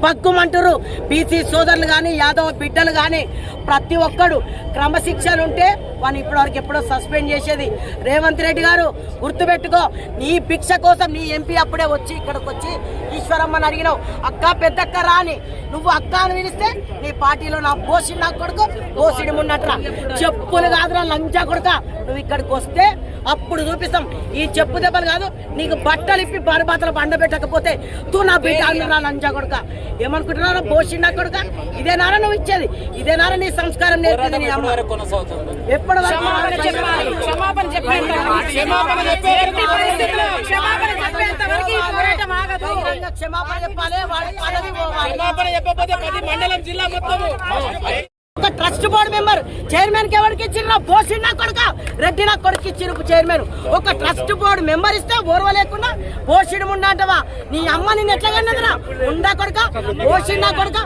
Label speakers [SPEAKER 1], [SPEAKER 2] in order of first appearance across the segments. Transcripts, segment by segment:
[SPEAKER 1] పక్కుమంటారు BC సోదరులు కానీ యాదవ్ బిడ్డలు కానీ ప్రతి ఒక్కడు క్రమశిక్షణ ఉంటే వాడిని ఇప్పటివరకు ఎప్పుడో సస్పెండ్ చేసేది రేవంత్ రెడ్డి గారు. గుర్తుపెట్టుకో, నీ భిక్ష కోసం నీ ఎంపీ అప్పుడే వచ్చి ఇక్కడికి వచ్చి ఈశ్వరమ్మని అడిగినావు, అక్క పెద్దక్క రాని. నువ్వు అక్క అని పిలిస్తే నీ పార్టీలో నా బోసిడి నా కొడుకు బోసిడి ఉన్నట్రా. చెప్పులు కాదురా లంచా కొడుక, నువ్వు ఇక్కడికి వస్తే అప్పుడు చూపిస్తాం. ఈ చెప్పు దెబ్బలు కాదు, నీకు బట్టలు ఇప్పి బారుబాతలు బండ పెట్టకపోతే తూ నా బిడ్డ అన్నరా లంచా కొడుక. ఏమనుకుంటున్నారా బోసిడి నా కొడుక? ఇదేనారా నువ్వు ఇచ్చేది? ఇదేనారా నీ సంస్కారం నేర్పింది నీ అమ్మ? ఎప్పటి వరకు క్షమాపణ చెప్పాలి. ఒక ట్రస్ట్ బోర్డు మెంబర్ చైర్మన్ కి ఎవరికి ఇచ్చిన బోసిడి నా కొడుక రెడ్డి నా కొడుకు ఇచ్చిన చైర్మన్. ఒక ట్రస్ట్ బోర్డు మెంబర్ ఇస్తే ఓర్వ లేకుండా బోసిడి ముండా అంటవా? నీ అమ్మ నిన్ను ఎట్లా కన్నదిరా ఉండా కొడుక బోసిడి నా కొడుక.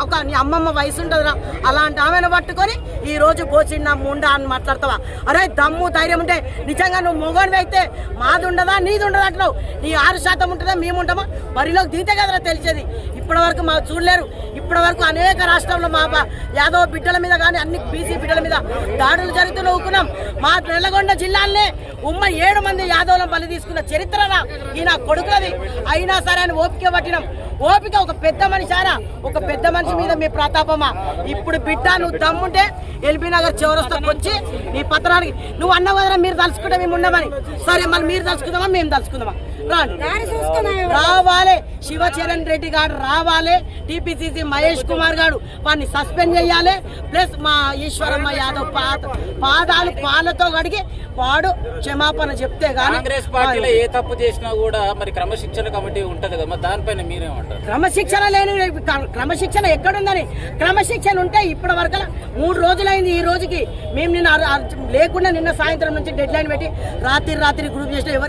[SPEAKER 1] ఒక నీ అమ్మమ్మ వయసు ఉంటుందిరా, అలాంటి ఆమెను పట్టుకొని ఈ రోజు బోసిడి నా ముండా అని మాట్లాడతావా? అరే దమ్ము ధైర్యం ఉంటే నిజంగా నువ్వు మొగోనివి అయితే మాది ఉండదా నీది ఉండదా అంటున్నావు. నీ 6% ఉంటుందా మేము ఉంటామా? బరిలోకి దిగితే కదరా తెలిసేది. ఇప్పటి వరకు మా చూడలేరు. ఇప్పటి వరకు అనేక రాష్ట్రాల్లో మా యాదవ్ బిడ్డల మీద కానీ అన్ని బీసీ బిడ్డల మీద దాడులు జరుగుతూ నవ్వుకున్నాం. మా నల్లగొండ జిల్లాలోనే 7 మంది యాదవులను బలి తీసుకున్న చరిత్రనా ఈ నా కొడుకులది. అయినా సరే అని ఓపిక పట్టినాం. ఓపిక ఒక పెద్ద మనిషారా, ఒక పెద్ద మనిషి మీద మీ ప్రతాపమా? ఇప్పుడు బిడ్డ నువ్వు దమ్ముంటే ఎల్బీ నగర్ చివరస్తాకు వచ్చి నీ పత్రానికి నువ్వు అన్నావు కదా మీరు తలుచుకుంటే మేము ఉండమని. సరే మరి మీరు తలుచుకుందామా మేము తలుచుకుందామా? రావాలి శివచరణ్ రెడ్డి గారు రావాలి, టీపీసీసీ మహేష్ కుమార్ గారు వాడిని సస్పెండ్ చేయాలి. ప్లస్ మా ఈశ్వరమ్మ యాదవ్ పాదాలు పాలతో కడిగి వాడు క్షమాపణ చెప్తే గానీ.
[SPEAKER 2] కాంగ్రెస్ పార్టీలో ఏ తప్పు చేసినా కూడా మరి క్రమశిక్షణ కమిటీ ఉంటది కదా, దానిపైన మీరేమంటారు?
[SPEAKER 1] క్రమశిక్షణ లేని క్రమశిక్షణ ఎక్కడుందని? క్రమశిక్షణ ఉంటే ఇప్పటి వరకు 3 రోజులైంది. ఈ రోజుకి మేము నిన్న లేకుండా నిన్న సాయంత్రం నుంచి డెడ్ లైన్ పెట్టి రాత్రి గ్రూప్ చేసిన